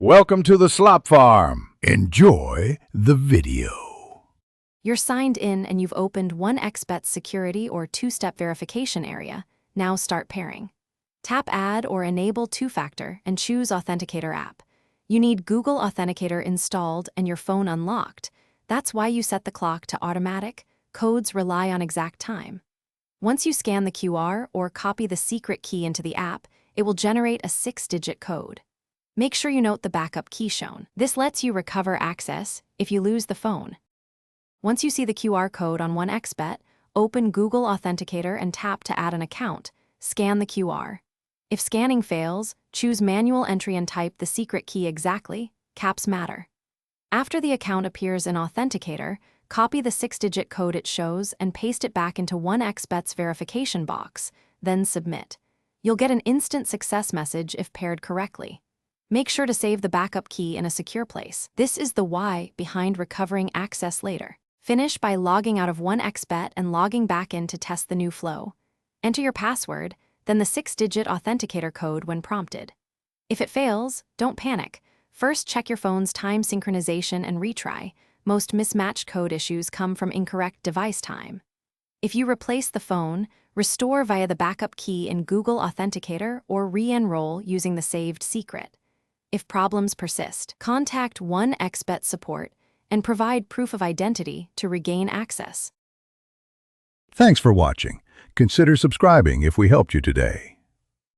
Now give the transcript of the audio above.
Welcome to the slop farm. Enjoy the video. You're signed in and you've opened 1xBet's security or two-step verification area. Now start pairing. Tap Add or Enable Two-Factor and choose Authenticator app. You need Google Authenticator installed and your phone unlocked. That's why you set the clock to automatic. Codes rely on exact time. Once you scan the QR or copy the secret key into the app, it will generate a 6-digit code. Make sure you note the backup key shown. This lets you recover access if you lose the phone. Once you see the QR code on 1xBet, open Google Authenticator and tap to add an account. Scan the QR. If scanning fails, choose manual entry and type the secret key exactly. Caps matter. After the account appears in Authenticator, copy the 6-digit code it shows and paste it back into 1xBet's verification box, then submit. You'll get an instant success message if paired correctly. Make sure to save the backup key in a secure place. This is the why behind recovering access later. Finish by logging out of 1xBet and logging back in to test the new flow. Enter your password, then the 6-digit authenticator code when prompted. If it fails, don't panic. First, check your phone's time synchronization and retry. Most mismatched code issues come from incorrect device time. If you replace the phone, restore via the backup key in Google Authenticator or re-enroll using the saved secret. If problems persist, contact 1xBet support and provide proof of identity to regain access. Thanks for watching. Consider subscribing if we helped you today.